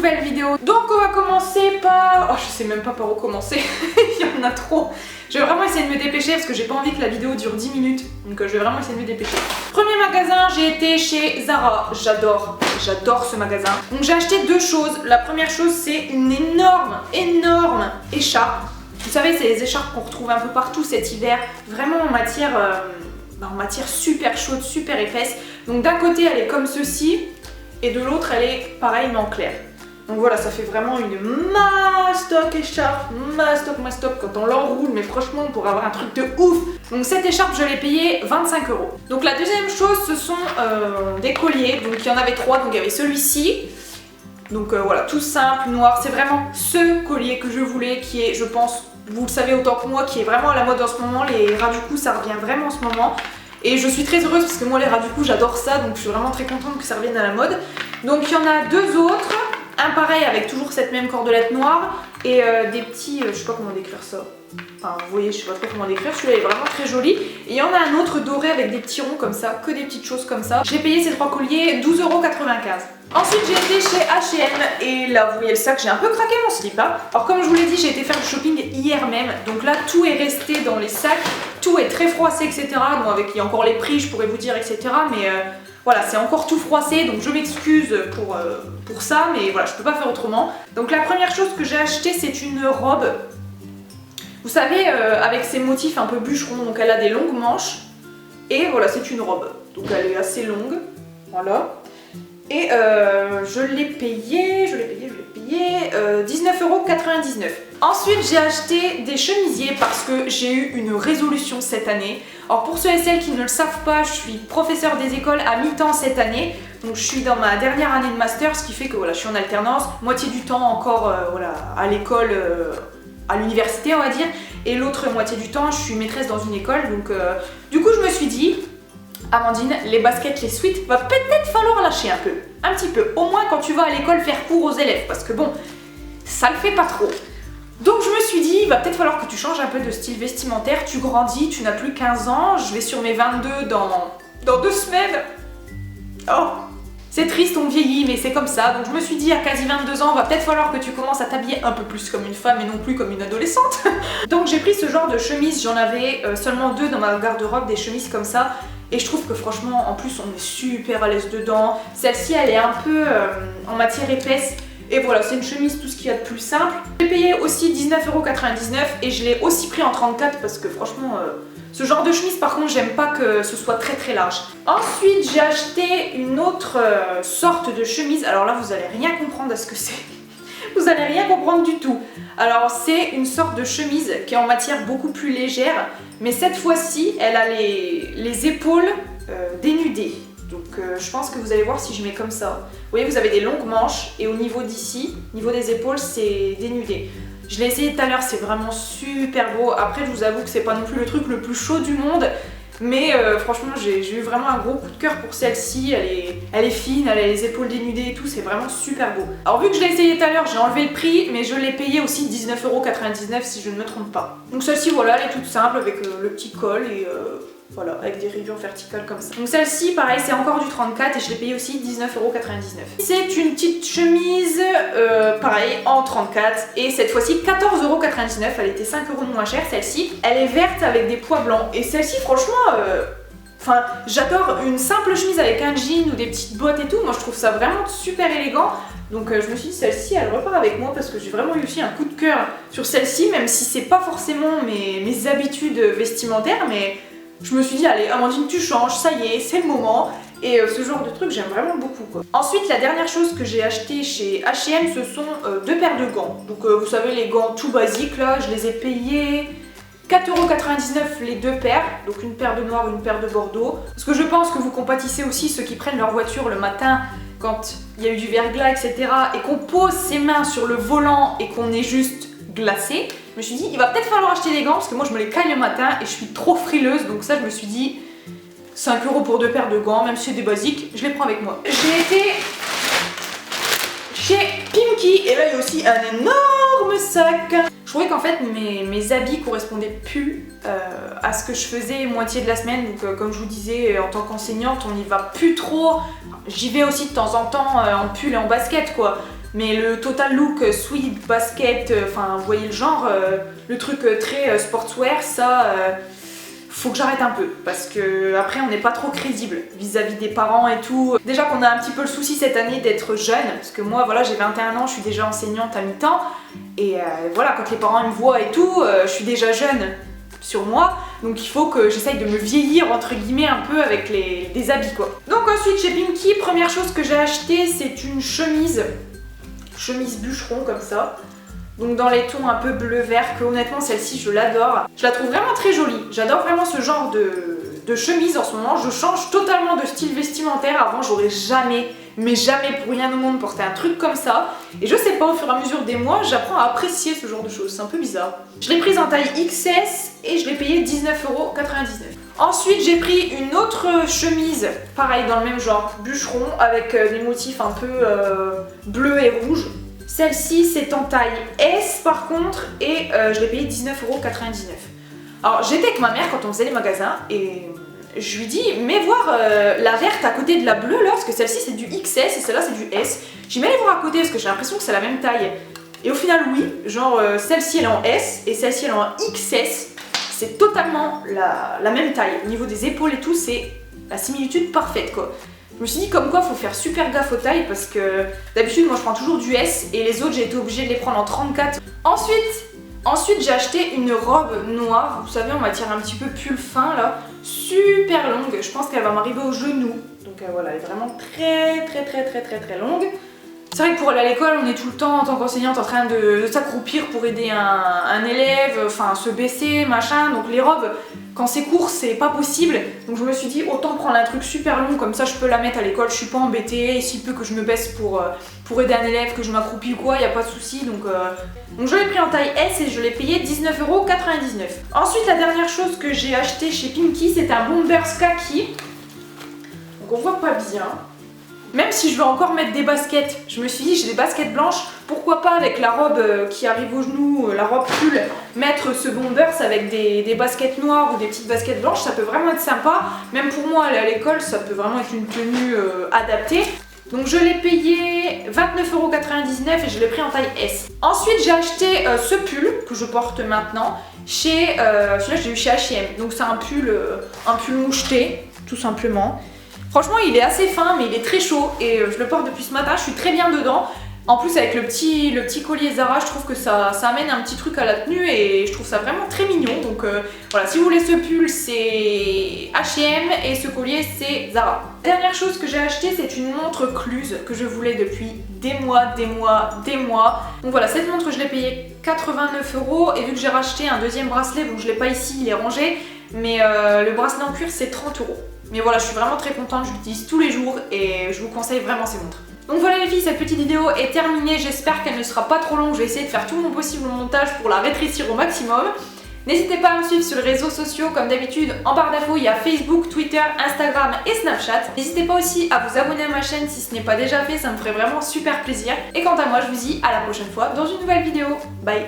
nouvelle vidéo. Donc on va commencer par... Oh, je sais même pas par où commencer, il y en a trop. Je vais vraiment essayer de me dépêcher parce que j'ai pas envie que la vidéo dure 10 minutes. Donc je vais vraiment essayer de me dépêcher. Premier magasin, j'ai été chez Zara. J'adore ce magasin. Donc j'ai acheté deux choses. La première chose, c'est une énorme écharpe. Vous savez, c'est les écharpes qu'on retrouve un peu partout cet hiver. Vraiment en matière super chaude, super épaisse. Donc d'un côté, elle est comme ceci. Et de l'autre, elle est pareil mais en clair. Donc voilà, ça fait vraiment une mastoc écharpe, mastoc quand on l'enroule, mais franchement on pourrait avoir un truc de ouf. Donc cette écharpe je l'ai payée 25 €. Donc la deuxième chose ce sont des colliers, donc il y en avait trois, donc il y avait celui-ci. Donc voilà, tout simple, noir, c'est vraiment ce collier que je voulais qui est, je pense, vous le savez autant que moi, qui est vraiment à la mode en ce moment, les ras du cou ça revient vraiment en ce moment. Et je suis très heureuse parce que moi les ras du cou j'adore ça, donc je suis vraiment très contente que ça revienne à la mode. Donc il y en a deux autres, un pareil avec toujours cette même cordelette noire et des petits, je sais pas comment décrire ça. Enfin vous voyez, je sais pas trop comment décrire, celui-là est vraiment très joli. Et il y en a un autre doré avec des petits ronds comme ça, que des petites choses comme ça. J'ai payé ces trois colliers 12,95 €. Ensuite j'ai été chez H&M et là vous voyez le sac, j'ai un peu craqué mon slip hein. Alors comme je vous l'ai dit, j'ai été faire du shopping hier même, donc là tout est resté dans les sacs, tout est très froissé etc. Donc avec il y a encore les prix je pourrais vous dire etc. Mais voilà c'est encore tout froissé donc je m'excuse pour ça mais voilà je peux pas faire autrement. Donc la première chose que j'ai acheté c'est une robe. Vous savez avec ces motifs un peu bûcherons, donc elle a des longues manches et voilà c'est une robe. Donc elle est assez longue, voilà. Et je l'ai payé 19,99 €. Ensuite j'ai acheté des chemisiers parce que j'ai eu une résolution cette année. Alors pour ceux et celles qui ne le savent pas, je suis professeure des écoles à mi-temps cette année. Donc je suis dans ma dernière année de master, ce qui fait que voilà, je suis en alternance, moitié du temps encore voilà, à l'école, à l'université on va dire. Et l'autre moitié du temps je suis maîtresse dans une école. Donc du coup je me suis dit... Amandine, les baskets, les sweats, va peut-être falloir lâcher un peu, un petit peu, au moins quand tu vas à l'école faire cours aux élèves, parce que bon, ça le fait pas trop. Donc je me suis dit, il va peut-être falloir que tu changes un peu de style vestimentaire, tu grandis, tu n'as plus 15 ans, je vais sur mes 22 dans 2 semaines. Oh, c'est triste, on vieillit, mais c'est comme ça, donc je me suis dit, à quasi 22 ans, va peut-être falloir que tu commences à t'habiller un peu plus comme une femme et non plus comme une adolescente. Donc j'ai pris ce genre de chemise, j'en avais seulement 2 dans ma garde-robe, des chemises comme ça. Et je trouve que franchement, en plus, on est super à l'aise dedans. Celle-ci, elle est un peu en matière épaisse. Et voilà, c'est une chemise, tout ce qu'il y a de plus simple. J'ai payé aussi 19,99 € et je l'ai aussi pris en 34 parce que franchement, ce genre de chemise, par contre, j'aime pas que ce soit très très large. Ensuite, j'ai acheté une autre sorte de chemise. Alors là, vous allez rien comprendre à ce que c'est. Vous allez rien comprendre du tout. Alors c'est une sorte de chemise qui est en matière beaucoup plus légère, mais cette fois-ci elle a les épaules dénudées. Donc je pense que vous allez voir si je mets comme ça. Vous voyez, vous avez des longues manches et au niveau d'ici, au niveau des épaules, c'est dénudé. Je l'ai essayé tout à l'heure, c'est vraiment super beau. Après je vous avoue que c'est pas non plus le truc le plus chaud du monde. Mais franchement j'ai eu vraiment un gros coup de cœur pour celle-ci, elle est fine, elle a les épaules dénudées et tout, c'est vraiment super beau. Alors vu que je l'ai essayé tout à l'heure, j'ai enlevé le prix, mais je l'ai payé aussi 19,99 € si je ne me trompe pas. Donc celle-ci voilà, elle est toute simple avec le petit col et voilà, avec des rayures verticales comme ça. Donc celle-ci pareil, c'est encore du 34 et je l'ai payé aussi 19,99 €. C'est une petite chemise, pareil, en 34 et cette fois-ci 14,99 €, elle était 5 € de moins chère celle-ci. Elle est verte avec des pois blancs et celle-ci franchement... Enfin, j'adore une simple chemise avec un jean ou des petites bottes et tout, moi je trouve ça vraiment super élégant. Donc je me suis dit celle-ci elle repart avec moi parce que j'ai vraiment eu aussi un coup de cœur sur celle-ci, même si c'est pas forcément mes habitudes vestimentaires, mais je me suis dit allez Amandine tu changes, ça y est, c'est le moment. Et ce genre de truc j'aime vraiment beaucoup quoi. Ensuite la dernière chose que j'ai acheté chez H&M ce sont 2 paires de gants. Donc vous savez les gants tout basiques là, je les ai payés 4,99 € les 2 paires, donc une paire de noir, une paire de bordeaux. Parce que je pense que vous compatissez aussi ceux qui prennent leur voiture le matin quand il y a eu du verglas, etc. et qu'on pose ses mains sur le volant et qu'on est juste glacé. Je me suis dit, il va peut-être falloir acheter des gants parce que moi je me les caille le matin et je suis trop frileuse. Donc ça je me suis dit, 5 € pour 2 paires de gants, même si c'est des basiques, je les prends avec moi. J'ai été chez Pimki et là il y a aussi un énorme sac. Je trouvais qu'en fait mes habits correspondaient plus à ce que je faisais moitié de la semaine. Donc comme je vous disais, en tant qu'enseignante, on n'y va plus trop. J'y vais aussi de temps en temps en pull et en basket quoi. Mais le total look sweat, basket, enfin vous voyez le genre, le truc très sportswear, ça, faut que j'arrête un peu. Parce que après on n'est pas trop crédible vis-à-vis des parents et tout. Déjà qu'on a un petit peu le souci cette année d'être jeune, parce que moi voilà j'ai 21 ans, je suis déjà enseignante à mi-temps. Et voilà, quand les parents me voient et tout, je suis déjà jeune sur moi, donc il faut que j'essaye de me vieillir entre guillemets un peu avec des habits quoi. Donc ensuite chez Pimkie, première chose que j'ai acheté, c'est une chemise bûcheron comme ça. Donc dans les tons un peu bleu-vert, que honnêtement celle-ci je l'adore. Je la trouve vraiment très jolie, j'adore vraiment ce genre de chemise en ce moment. Je change totalement de style vestimentaire, avant j'aurais jamais, mais jamais pour rien au monde porter un truc comme ça. Et je sais pas, au fur et à mesure des mois, j'apprends à apprécier ce genre de choses, c'est un peu bizarre. Je l'ai prise en taille XS et je l'ai payée 19,99 €. Ensuite j'ai pris une autre chemise, pareil dans le même genre, bûcheron, avec des motifs un peu bleu et rouge. Celle-ci c'est en taille S par contre et je l'ai payée 19,99 €. Alors j'étais avec ma mère quand on faisait les magasins et je lui dis mais voir la verte à côté de la bleue là, parce que celle-ci c'est du XS et celle-là c'est du S. J'ai mis aller voir à côté parce que j'ai l'impression que c'est la même taille. Et au final oui, genre celle-ci elle est en S et celle-ci elle est en XS. C'est totalement la même taille. Au niveau des épaules et tout, c'est la similitude parfaite quoi. Je me suis dit comme quoi faut faire super gaffe aux tailles parce que d'habitude moi je prends toujours du S et les autres j'ai été obligée de les prendre en 34. Ensuite j'ai acheté une robe noire, vous savez en matière un petit peu pull fin là, super longue, je pense qu'elle va m'arriver au genou. Donc voilà, elle est vraiment très longue. C'est vrai que pour aller à l'école, on est tout le temps en tant qu'enseignante en train de s'accroupir pour aider un élève, enfin se baisser, machin. Donc les robes, quand c'est court, c'est pas possible. Donc je me suis dit autant prendre un truc super long, comme ça je peux la mettre à l'école, je suis pas embêtée. Et s'il peut que je me baisse pour aider un élève, que je m'accroupis ou quoi, y a pas de souci. Donc je l'ai pris en taille S et je l'ai payé 19,99 €. Ensuite la dernière chose que j'ai acheté chez Pimkie, c'est un Bombers kaki. Donc on voit pas bien. Même si je veux encore mettre des baskets, je me suis dit j'ai des baskets blanches, pourquoi pas avec la robe qui arrive au genou, la robe pull, mettre ce Bombers avec des baskets noires ou des petites baskets blanches, ça peut vraiment être sympa. Même pour moi aller à l'école, ça peut vraiment être une tenue adaptée. Donc je l'ai payé 29,99 € et je l'ai pris en taille S. Ensuite j'ai acheté ce pull que je porte maintenant chez, celui-là je l'ai eu chez H&M. Donc c'est un pull moucheté tout simplement. Franchement il est assez fin mais il est très chaud et je le porte depuis ce matin, je suis très bien dedans. En plus avec le petit collier Zara, je trouve que ça amène un petit truc à la tenue et je trouve ça vraiment très mignon. Donc voilà, si vous voulez ce pull c'est H&M et ce collier c'est Zara. Dernière chose que j'ai acheté, c'est une montre Cluse que je voulais depuis des mois. Donc voilà, cette montre je l'ai payée 89 € et vu que j'ai racheté un deuxième bracelet, donc je l'ai pas ici, il est rangé, mais le bracelet en cuir c'est 30 €. Mais voilà, je suis vraiment très contente, je l'utilise tous les jours et je vous conseille vraiment ces montres. Donc voilà les filles, cette petite vidéo est terminée, j'espère qu'elle ne sera pas trop longue, je vais essayer de faire tout mon possible au montage pour la rétrécir au maximum. N'hésitez pas à me suivre sur les réseaux sociaux, comme d'habitude en barre d'infos il y a Facebook, Twitter, Instagram et Snapchat. N'hésitez pas aussi à vous abonner à ma chaîne si ce n'est pas déjà fait, ça me ferait vraiment super plaisir. Et quant à moi, je vous dis à la prochaine fois dans une nouvelle vidéo. Bye!